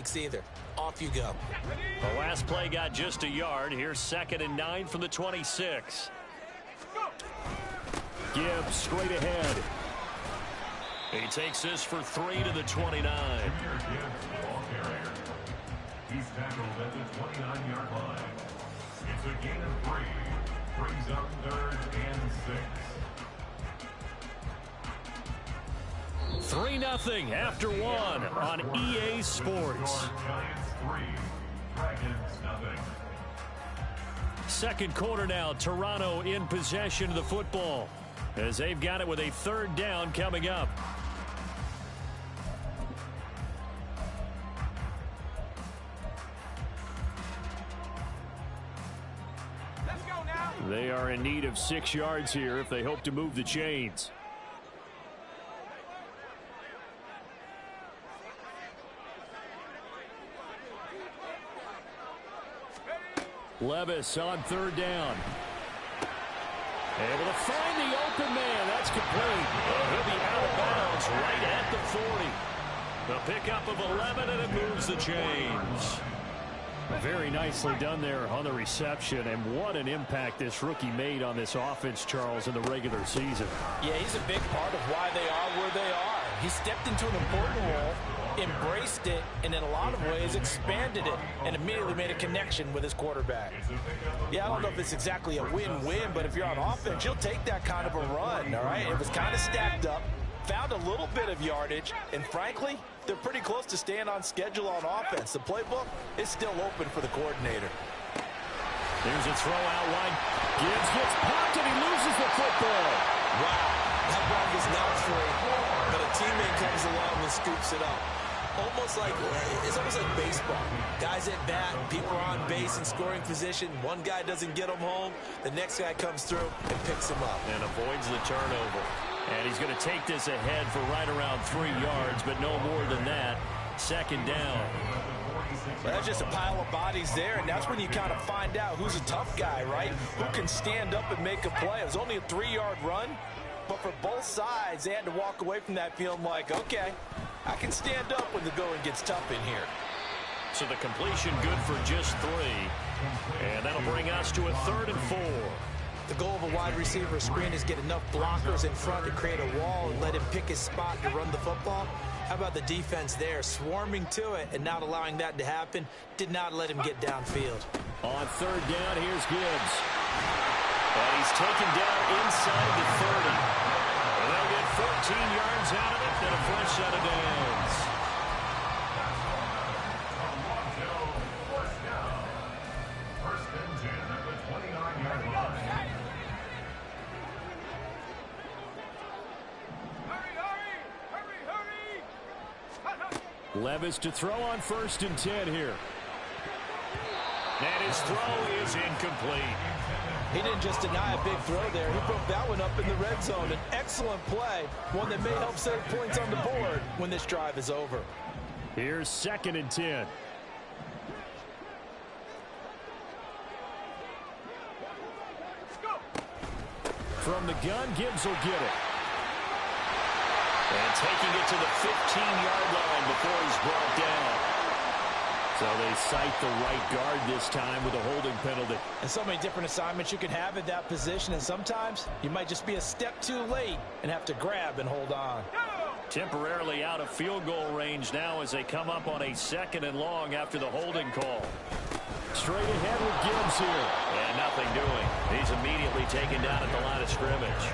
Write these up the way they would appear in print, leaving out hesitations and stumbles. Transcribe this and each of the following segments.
mistakes either. Off you go. The last play got just a yard. Here's 2nd and 9 from the 26. Gibbs straight ahead. He takes this for 3 to the 29. He's tackled at the 29-yard line. It's a gain of 3. Brings up 3rd and 6. 3-0 after 1 on EA Sports. Giants 3, Dragons nothing. Second quarter now. Toronto in possession of the football as they've got it with a 3rd down coming up. They are in need of 6 yards here if they hope to move the chains. Levis on 3rd down. Able to find the open man. That's complete. He'll be out of bounds right at the 40. The pickup of 11, and it moves the chains. Very nicely done there on the reception, and what an impact this rookie made on this offense, Charles, in the regular season. Yeah, he's a big part of why they are where they are. He stepped into an important role, embraced it, and in a lot of ways expanded it, and immediately made a connection with his quarterback. Yeah, I don't know if it's exactly a win-win, but if you're on offense, you'll take that kind of a run, all right? It was kind of stacked up, found a little bit of yardage, and frankly, they're pretty close to staying on schedule on offense. The playbook is still open for the coordinator. There's a throw out line. Gibbs gets popped, and he loses the football. Wow, that ball was not free, but a teammate comes along and scoops it up. It's almost like baseball. Guys at bat, people are on base in scoring position. One guy doesn't get them home. The next guy comes through and picks him up. And avoids the turnover. And he's going to take this ahead for right around 3 yards, but no more than that. 2nd down. Well, that's just a pile of bodies there, and that's when you kind of find out who's a tough guy, right? Who can stand up and make a play. It was only a 3-yard run, but for both sides, they had to walk away from that feeling like, okay, I can stand up when the going gets tough in here. So the completion good for just 3. And that'll bring us to a 3rd and 4. The goal of a wide receiver screen is get enough blockers in front to create a wall and let him pick his spot to run the football. How about the defense there, swarming to it and not allowing that to happen? Did not let him get downfield. On 3rd down, here's Gibbs. And he's taken down inside the 30. And they'll get 14 yards out of it and a fresh set of downs. First and 10 at the 29-yard line. Levis to throw on 1st and 10 here. And his throw is incomplete. He didn't just deny a big throw there. He broke that one up in the red zone. An excellent play, one that may help save points on the board when this drive is over. Here's 2nd and 10. From the gun, Gibbs will get it. And taking it to the 15-yard line before he's brought down. So they cite the right guard this time with a holding penalty. And so many different assignments you can have at that position, and sometimes you might just be a step too late and have to grab and hold on. Temporarily out of field goal range now as they come up on a 2nd and long after the holding call. Straight ahead with Gibbs here. And nothing doing. He's immediately taken down at the line of scrimmage.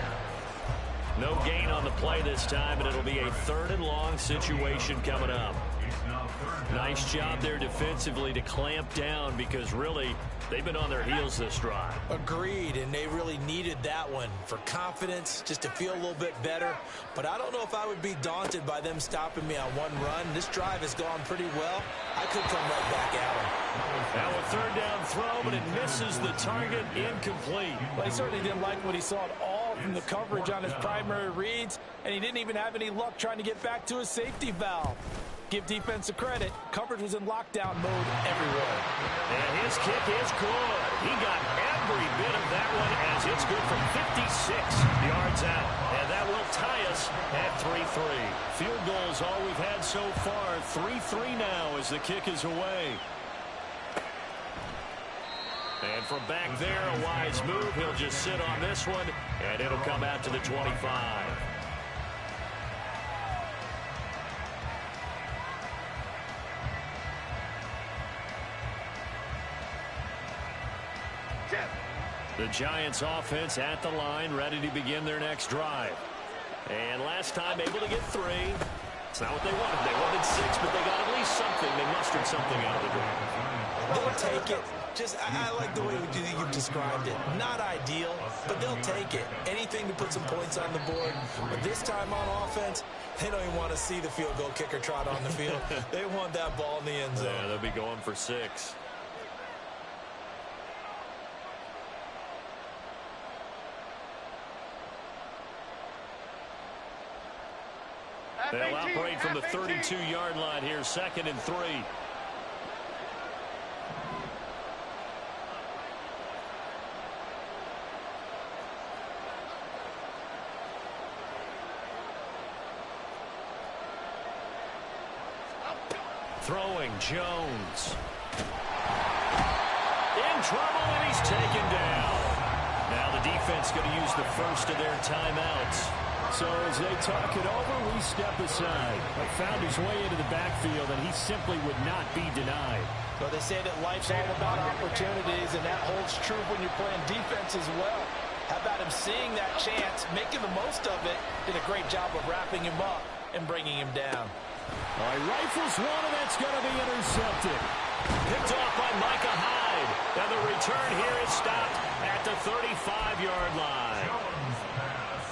No gain on the play this time, and it'll be a 3rd and long situation coming up. Nice job there defensively to clamp down because really they've been on their heels this drive. Agreed, and they really needed that one for confidence, just to feel a little bit better. But I don't know if I would be daunted by them stopping me on one run. This drive has gone pretty well. I could come right back at them. Now a 3rd down throw, but it misses the target, incomplete. Well, he certainly didn't like what he saw at all from the coverage on his primary reads, and he didn't even have any luck trying to get back to his safety valve. give defense a credit. Coverage was in lockdown mode everywhere. And his kick is good. He got every bit of that one as it's good from 56 yards out. And that will tie us at 3-3. Field goals all we've had so far. 3-3 now as the kick is away. And from back there, a wise move. He'll just sit on this one, and it'll come out to the 25. The Giants offense at the line, ready to begin their next drive. And last time able to get 3. It's not what they wanted. They wanted 6, but they got at least something. They mustered something out of the drive. They'll take it. I like the way you described it. Not ideal, but they'll take it. Anything to put some points on the board. But this time on offense, they don't even want to see the field goal kicker trot on the field. They want that ball in the end zone. Yeah, they'll be going for 6. They'll operate from the 32-yard line here, 2nd and 3. Throwing, Jones. In trouble, and he's taken down. Now the defense going to use the first of their timeouts. So as they talk it over, we step aside. He found his way into the backfield, and he simply would not be denied. Well, they say that life's all about opportunities, and that holds true when you're playing defense as well. How about him seeing that chance, making the most of it, did a great job of wrapping him up and bringing him down. All right, rifles one, and that's going to be intercepted. Picked off by Micah Hyde. And the return here is stopped at the 35-yard line.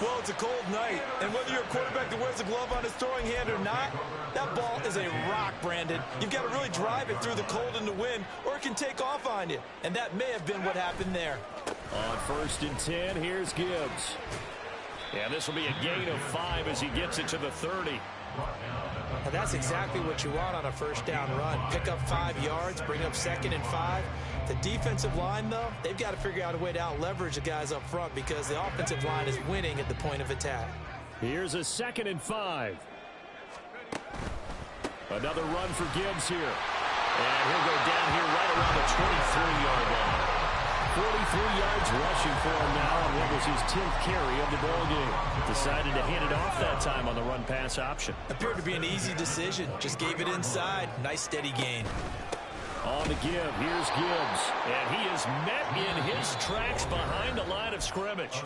Well, it's a cold night, and whether you're a quarterback that wears a glove on his throwing hand or not, that ball is a rock, Brandon. You've got to really drive it through the cold and the wind, or it can take off on you, and that may have been what happened there. On 1st and 10, here's Gibbs. And this will be a gain of 5 as he gets it to the 30. Now that's exactly what you want on a first down run. Pick up 5 yards, bring up 2nd and 5. The defensive line, though, they've got to figure out a way to out-leverage the guys up front because the offensive line is winning at the point of attack. Here's a 2nd and 5. Another run for Gibbs here. And he'll go down here right around the 23-yard line. 43 yards rushing for him now on what was his 10th carry of the ball game. Decided to hand it off that time on the run-pass option. Appeared to be an easy decision. Just gave it inside. Nice steady gain. On the give, here's Gibbs. And he is met in his tracks behind the line of scrimmage.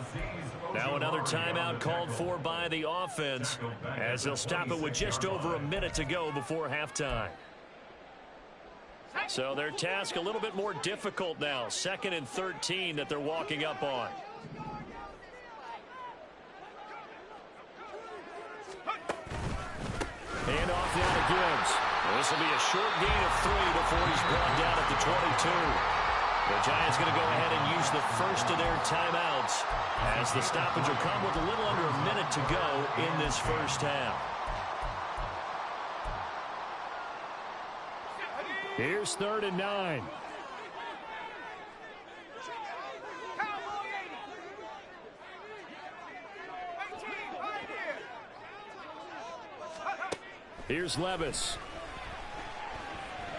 Now another timeout called for by the offense as they'll stop it with just over a minute to go before halftime. So their task a little bit more difficult now. 2nd and 13 that they're walking up on. Hand off down to Gibbs. This will be a short gain of 3 before he's brought down at the 22. The Giants going to go ahead and use the first of their timeouts as the stoppage will come with a little under a minute to go in this first half. Here's 3rd and 9. Here's Levis.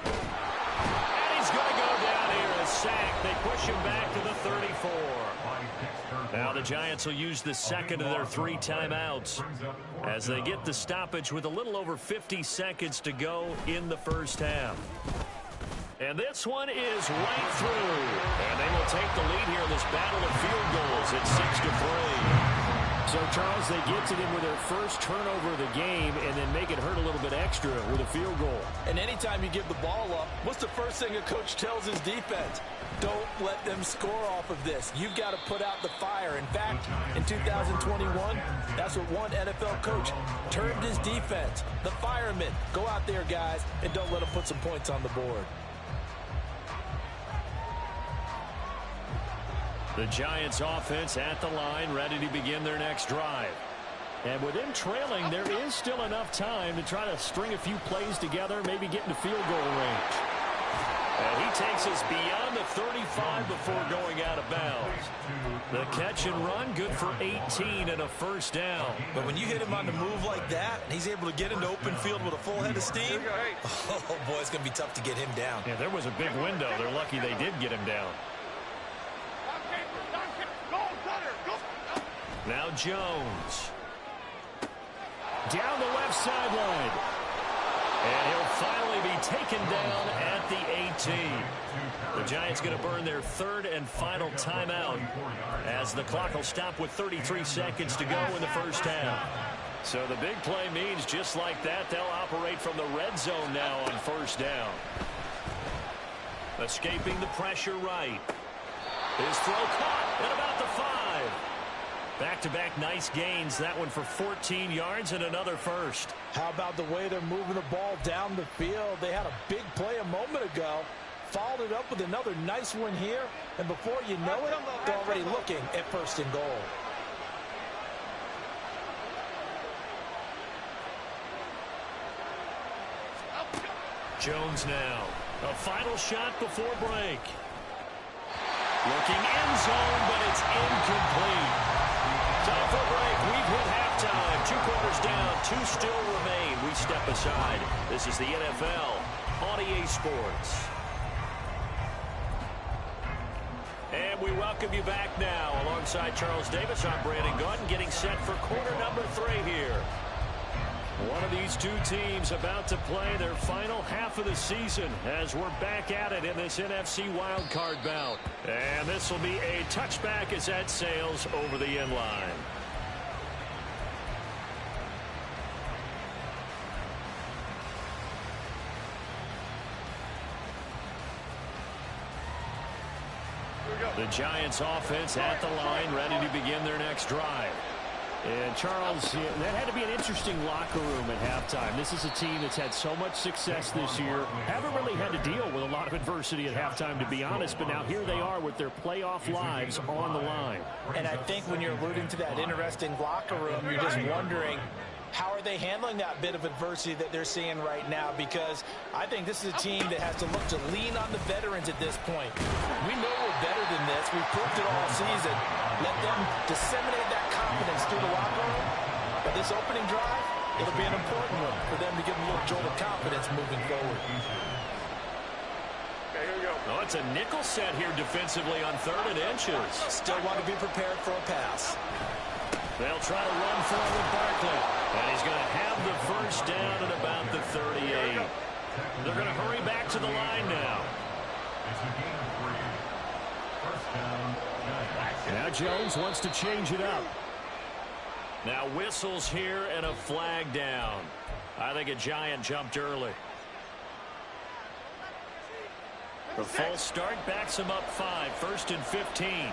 And he's going to go down here, a sack. They push him back to the 34. Now the Giants will use the 2nd of their 3 timeouts as they get the stoppage with a little over 50 seconds to go in the first half. And this one is right through. And they will take the lead here in this battle of field goals at 6-3. So, Charles, they get to them with their first turnover of the game and then make it hurt a little bit extra with a field goal. And anytime you give the ball up, what's the first thing a coach tells his defense? Don't let them score off of this. You've got to put out the fire. In fact, in 2021, that's what one NFL coach termed his defense. The firemen. Go out there, guys, and don't let them put some points on the board. The Giants offense at the line, ready to begin their next drive. And with him trailing, there is still enough time to try to string a few plays together, maybe get into field goal range. And he takes us beyond the 35 before going out of bounds. The catch and run, good for 18 and a first down. But when you hit him on the move like that, and he's able to get into open field with a full head of steam, oh, boy, it's going to be tough to get him down. Yeah, there was a big window. They're lucky they did get him down. Now Jones. Down the left sideline. And he'll finally be taken down at the 18. The Giants going to burn their third and final timeout as the clock will stop with 33 seconds to go in the first half. So the big play means just like that, they'll operate from the red zone now on first down. Escaping the pressure right. His throw caught at about the 5. Back-to-back nice gains. That one for 14 yards and another first. How about the way they're moving the ball down the field? They had a big play a moment ago. Followed it up with another nice one here. And before you know it, they're already looking at first and goal. Jones now. A final shot before break. Looking end zone, but it's incomplete. Time for a break. We've hit halftime. 2 quarters down. 2 still remain. We step aside. This is the NFL on EA Sports. And we welcome you back now. Alongside Charles Davis, I'm Brandon Gaudin, getting set for quarter number 3 here. One of these two teams about to play their final half of the season as we're back at it in this NFC wildcard bout. And this will be a touchback as that sails over the end line. The Giants offense at the line, ready to begin their next drive. And Charles, that had to be an interesting locker room at halftime. This is a team that's had so much success this year. Haven't really had to deal with a lot of adversity at halftime, to be honest. But now here they are with their playoff lives on the line. And I think when you're alluding to that interesting locker room, you're just wondering, how are they handling that bit of adversity that they're seeing right now? Because I think this is a team that has to look to lean on the veterans at this point. We know we're better than this. We've proved it all season. Let them disseminate that confidence through the locker room. But this opening drive, it'll be an important one for them to give them a little jolt of confidence moving forward. Okay, here we go. Oh, it's a nickel set here defensively on 3rd and inches. Still want to be prepared for a pass. They'll try to run for it with Barkley. And he's going to have the first down at about the 38. They're going to hurry back to the line now. It's a gain of 3. First down, Giants. Now Jones wants to change it up. Now whistles here and a flag down. I think a Giant jumped early. The false start backs him up 5. 1st and 15.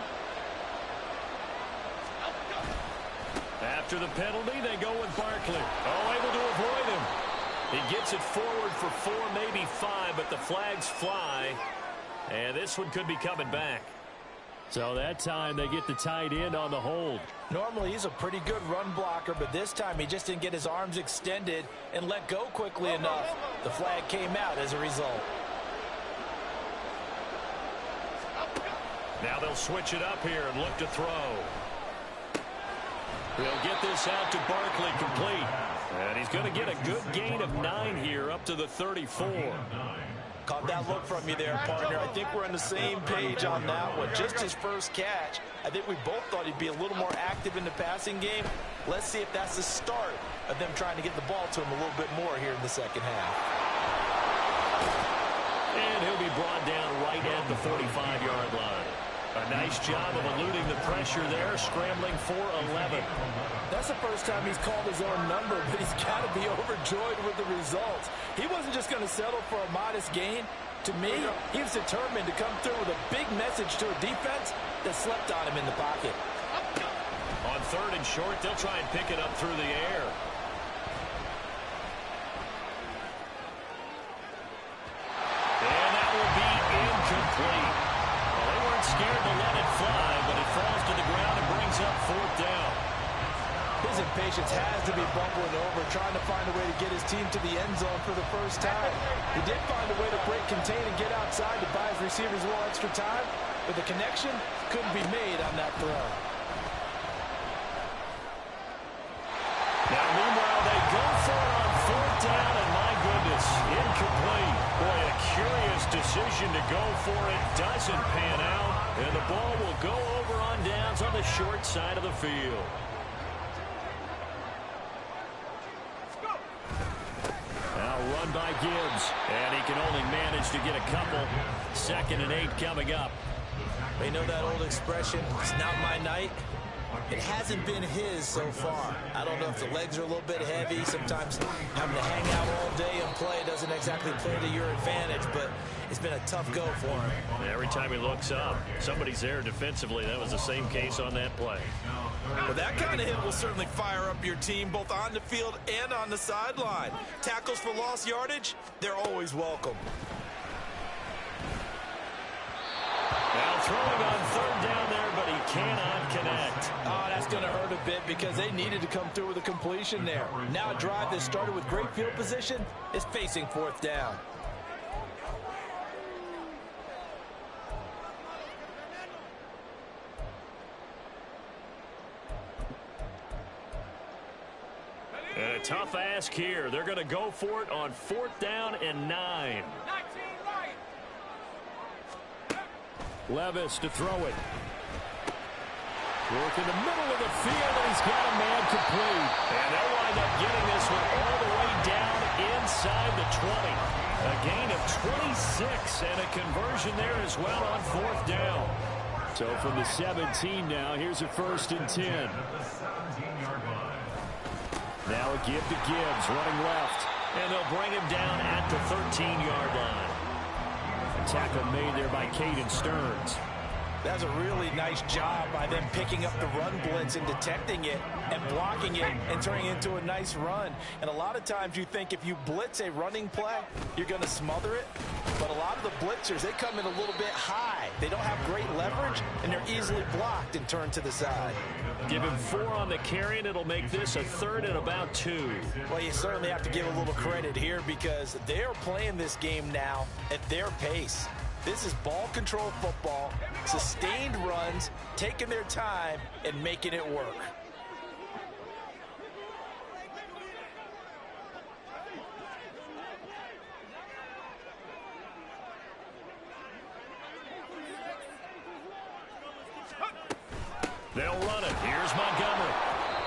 After the penalty, they go with Barkley. Oh, able to avoid him. He gets it forward for 4, maybe 5, but the flags fly. And this one could be coming back. So that time they get the tight end on the hold. Normally he's a pretty good run blocker, but this time he just didn't get his arms extended and let go quickly enough. The flag came out as a result. Now they'll switch it up here and look to throw. He'll get this out to Barkley complete. And he's going to get a good gain of 9 here up to the 34. Caught that look from you there, partner. I think we're on the same page on that one. Just his first catch. I think we both thought he'd be a little more active in the passing game. Let's see if that's the start of them trying to get the ball to him a little bit more here in the second half. And he'll be brought down right at the 45-yard line. A nice job of eluding the pressure there, scrambling for 11. That's the first time he's called his own number, but he's got to be overjoyed with the results. He wasn't just going to settle for a modest gain. To me, he was determined to come through with a big message to a defense that slept on him in the pocket. On 3rd and short, they'll try and pick it up through the air. And that will be incomplete. Well, they weren't scared to let it fly, but it falls to the ground and brings up 4th down. His impatience has to be bubbling over, trying to find a way to get his team to the end zone for the first time. He did find a way to break contain and get outside to buy his receivers a little extra time, but the connection couldn't be made on that throw. Now, meanwhile, they go for it on fourth down, and my goodness, incomplete. Boy, a curious decision to go for it. Doesn't pan out, and the ball will go over on downs on the short side of the field. Now run by Gibbs, and he can only manage to get a couple. 2nd and 8 coming up. They know that old expression, it's not my night. It hasn't been his so far. I don't know if the legs are a little bit heavy. Sometimes having to hang out all day and play doesn't exactly play to your advantage, but it's been a tough go for him. Every time he looks up, somebody's there defensively. That was the same case on that play. Well, that kind of hit will certainly fire up your team both on the field and on the sideline. Tackles for lost yardage, they're always welcome. Now throwing on third down there, but he cannot connect. Oh, that's going to hurt a bit because they needed to come through with a completion there. Now a drive that started with great field position is facing fourth down. And a tough ask here. They're going to go for it on 4th down and 9. Levis to throw it. Work in the middle of the field, and he's got a man complete. And they'll wind up getting this one all the way down inside the 20. A gain of 26 and a conversion there as well on 4th down. So from the 17 now, here's a 1st and 10. Now a give to Gibbs, running left. And they'll bring him down at the 13-yard line. A tackle made there by Caden Stearns. That's a really nice job by them picking up the run blitz and detecting it and blocking it and turning it into a nice run. And a lot of times you think if you blitz a running play, you're going to smother it. But a lot of the blitzers, they come in a little bit high. They don't have great leverage, and they're easily blocked and turned to the side. Give him 4 on the carry, and it'll make this a 3rd and about 2. Well, you certainly have to give a little credit here because they're playing this game now at their pace. This is ball control football, sustained runs, taking their time, and making it work. They'll run it. Here's Montgomery.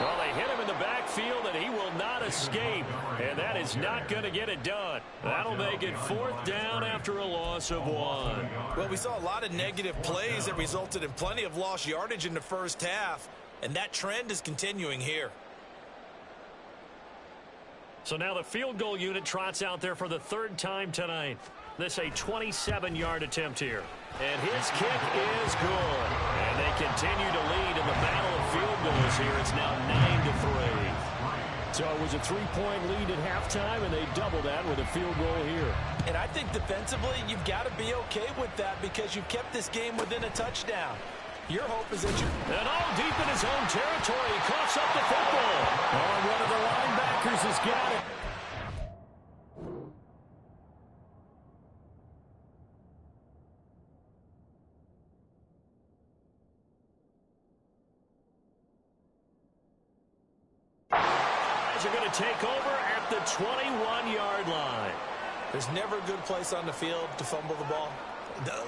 Well, they hit him in the backfield, and he will not escape. And that is not going to get it done. That'll make it 4th down after a loss of 1. Well, we saw a lot of negative plays that resulted in plenty of lost yardage in the first half. And that trend is continuing here. So now the field goal unit trots out there for the 3rd time tonight. This a 27-yard attempt here. And his kick is good. And they continue to lead in the battle of field goals here. It's now 9-3. So it was a 3-point lead at halftime, and they double that with a field goal here. And I think defensively, you've got to be okay with that because you've kept this game within a touchdown. Your hope is that you... And all deep in his own territory, he coughs up the football. Oh, one of the linebackers has got it. Are going to take over at the 21-yard line. There's never a good place on the field to fumble the ball.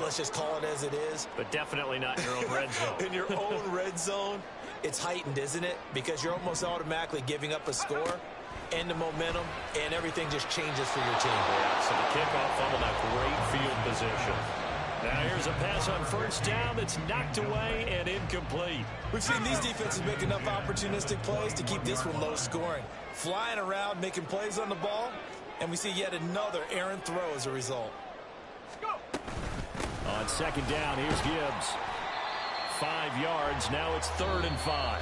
Let's just call it as it is. But definitely not in your own red zone. In your own red zone, it's heightened, isn't it? Because you're almost automatically giving up a score and the momentum, and everything just changes for your team. Yeah, so the kickoff fumble, that great field position. Now here's a pass on 1st down that's knocked away and incomplete. We've seen these defenses make enough opportunistic plays to keep this one low scoring. Flying around, making plays on the ball, and we see yet another errant throw as a result. On 2nd down, here's Gibbs. 5 yards, now it's 3rd and 5.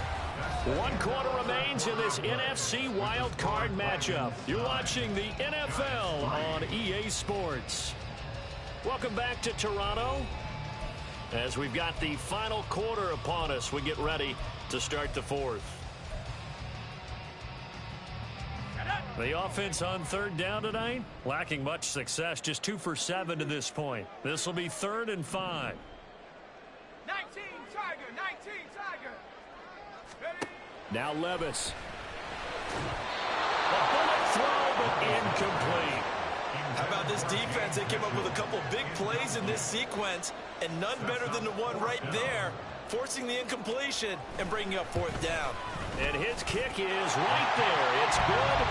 1 quarter remains in this NFC wild card matchup. You're watching the NFL on EA Sports. Welcome back to Toronto. As we've got the final quarter upon us, we get ready to start the 4th. The offense on third down tonight, lacking much success, just 2 for 7 to this point. This will be 3rd and 5. 19 Tiger, 19 Tiger. Ready? Now Levis. A bullet throw, but incomplete. How about this defense? They came up with a couple big plays in this sequence, and none better than the one right there, forcing the incompletion and bringing up 4th down. And his kick is right there. It's good.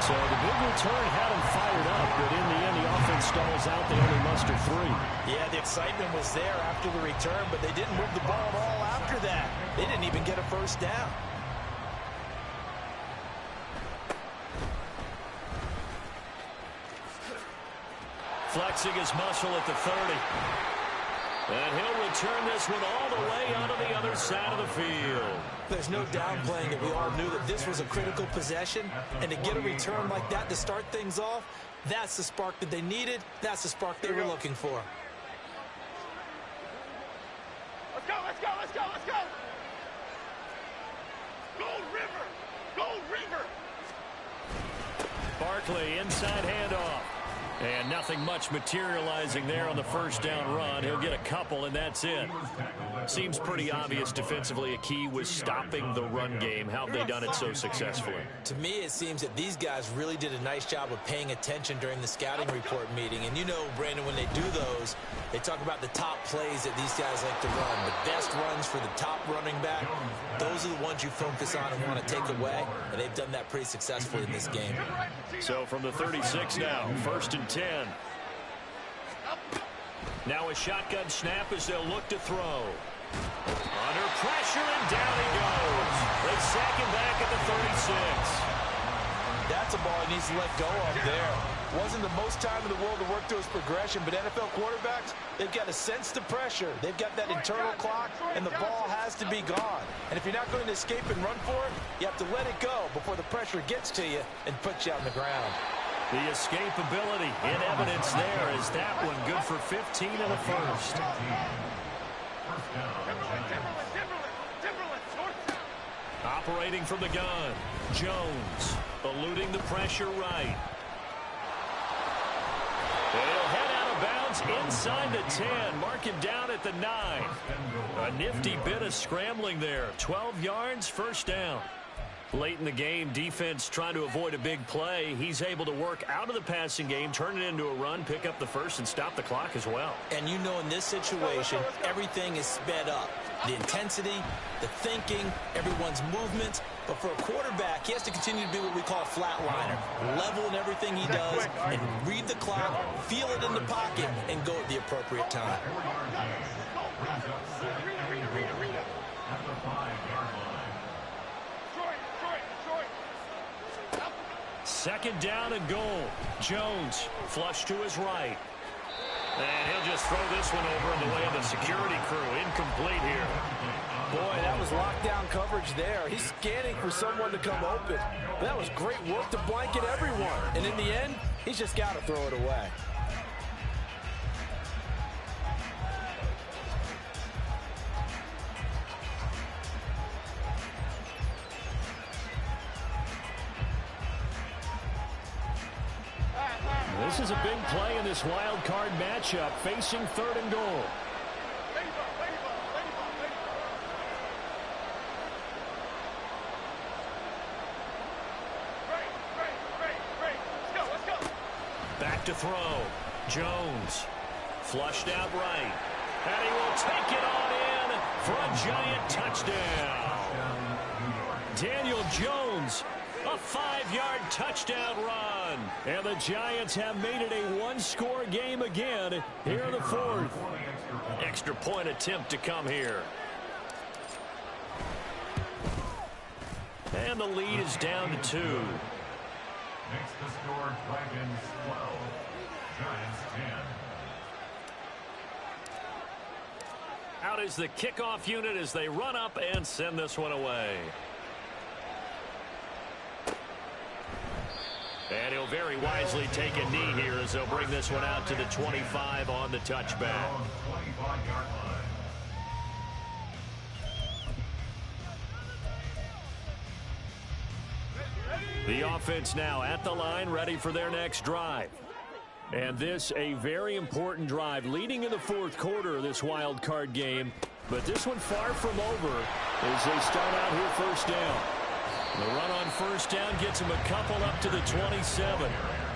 So the big return had him fired up, but in the end, the offense stalls out. They only muster 3. Yeah, the excitement was there after the return, but they didn't move the ball at all after that. They didn't even get a 1st down. Flexing his muscle at the 30. And he'll return this one all the way onto the other side of the field. There's no downplaying it. We all knew that this was a critical possession, and to get a return like that to start things off, that's the spark that they needed. That's the spark they were looking for. Let's go, let's go, let's go, let's go. Gold River, Gold River. Barkley, inside handoff. And nothing much materializing there on the 1st down run. He'll get a couple, and that's it. Seems pretty obvious defensively a key was stopping the run game. How have they done it so successfully? To me, it seems that these guys really did a nice job of paying attention during the scouting report meeting. And you know, Brandon, when they do those, they talk about the top plays that these guys like to run. The best runs for the top running back, those are the ones you focus on and want to take away. And they've done that pretty successfully in this game. So from the 36 now, 1st and 10. Now a shotgun snap as they'll look to throw. Under pressure, and down he goes. They sack him back at the 36. That's a ball he needs to let go of there. Wasn't the most time in the world to work through his progression, but NFL quarterbacks, they've got to sense the pressure. They've got that internal clock, and the ball has to be gone. And if you're not going to escape and run for it, you have to let it go before the pressure gets to you and puts you on the ground. The escapability in evidence there is that one good for 15 in the 1st. Operating from the gun, Jones eluding the pressure right. He'll head out of bounds inside the 10. Mark him down at the 9. A nifty bit of scrambling there. 12 yards, 1st down. Late in the game, defense trying to avoid a big play. He's able to work out of the passing game, turn it into a run, pick up the 1st, and stop the clock as well. And you know in this situation, everything is sped up. The intensity, the thinking, everyone's movement. But for a quarterback, he has to continue to be what we call a flatliner. Level in everything he does and read the clock, feel it in the pocket, and go at the appropriate time. Second down and goal. Jones flush to his right. And he'll just throw this one over in the way of the security crew. Incomplete here. Boy, that was lockdown coverage there. He's scanning for someone to come open. That was great work to blanket everyone. And in the end, he's just got to throw it away. This is a big play in this wild card matchup, facing 3rd and goal. Back to throw. Jones flushed out right. And he will take it on in for a giant touchdown. Daniel Jones, a 5-yard touchdown run. And the Giants have made it a one-score game again here in the 4th. Extra point attempt to come here. And the lead is down to 2. Next to score, Dragons 12, Giants 10. Out is the kickoff unit as they run up and send this one away. And he'll very wisely take a knee here as they'll bring this one out to the 25 on the touchback. Ready? The offense now at the line, ready for their next drive. And this a very important drive leading in the fourth quarter of this wild card game. But this one far from over as they start out here first down. The run on first down gets them a couple up to the 27.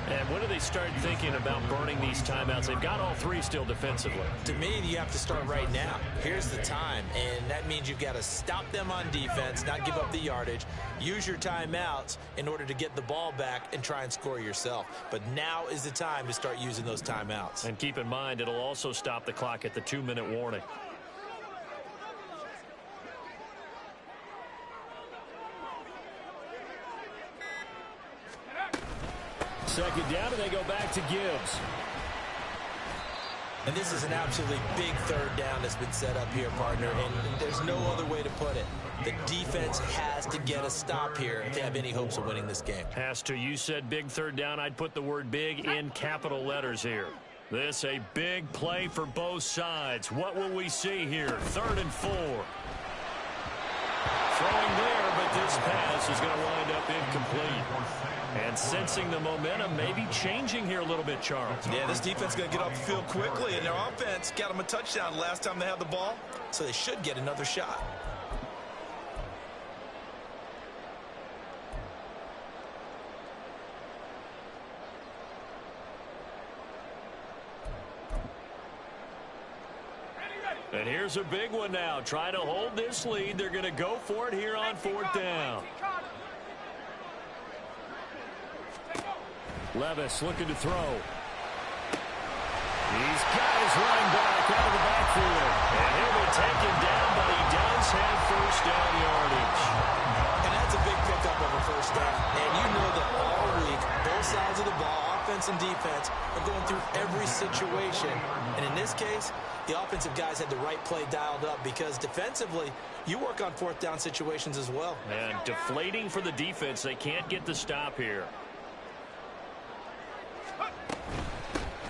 And when do they start thinking about burning these timeouts? They've got all three still defensively. To me, you have to start right now. Here's the time, and that means you've got to stop them on defense, not give up the yardage, use your timeouts in order to get the ball back and try and score yourself. But now is the time to start using those timeouts. And keep in mind, it'll also stop the clock at the 2-minute warning. Second down, and they go back to Gibbs. And this is an absolutely big third down that's been set up here, partner, and there's no other way to put it. The defense has to get a stop here if they have any hopes of winning this game. Has to. You said big third down. I'd put the word big in capital letters here. This a big play for both sides. What will we see here? 3rd and 4. Throwing there, but this pass is going to wind up incomplete. And sensing the momentum, maybe changing here a little bit, Charles. Yeah, this defense is going to get off the field quickly, and their offense got them a touchdown last time they had the ball, so they should get another shot. And here's a big one now. Trying to hold this lead. They're going to go for it here on 4th down. Levis looking to throw. He's got his running back out of the backfield. And he'll be taken down, but he does have first down yardage. And that's a big pickup of a first down. And you know that all week, both sides of the ball, offense and defense, are going through every situation. And in this case, the offensive guys had the right play dialed up because defensively, you work on 4th down situations as well. And deflating for the defense. They can't get the stop here.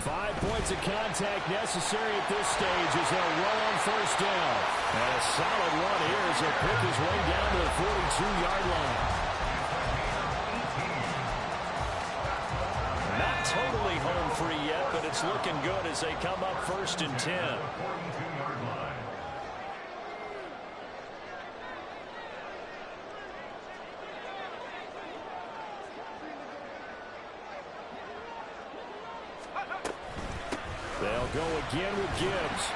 5 points of contact necessary at this stage as they'll roll on first down. And a solid run here as he'll pick his way down to the 42-yard line. Not totally home free yet, but it's looking good as they come up 1st and 10. They'll go again with Gibbs.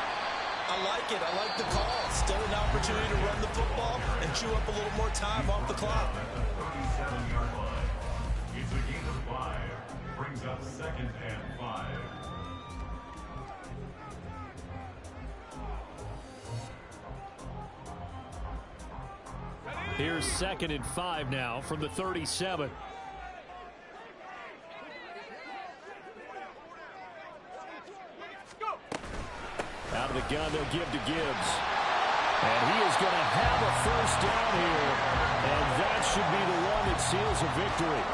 I like it. I like the call. Still an opportunity to run the football and chew up a little more time off the clock. 37-yard line. It's a gain of 5. Brings up 2nd and 5. Here's 2nd and 5 now from the 37. Out of the gun, they'll give to Gibbs. And he is going to have a first down here. And that should be the one that seals a victory.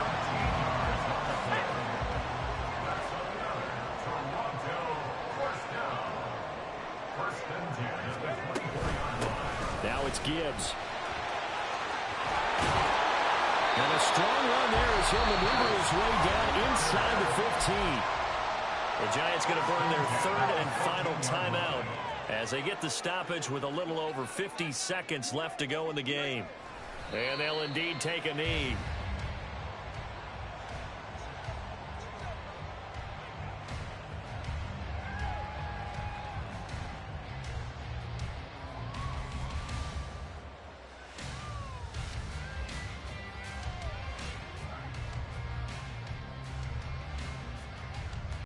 Now it's Gibbs. And a strong run there as he'll maneuver his way down inside the 15. The Giants going to burn their 3rd and final timeout as they get the stoppage with a little over 50 seconds left to go in the game. And they'll indeed take a knee.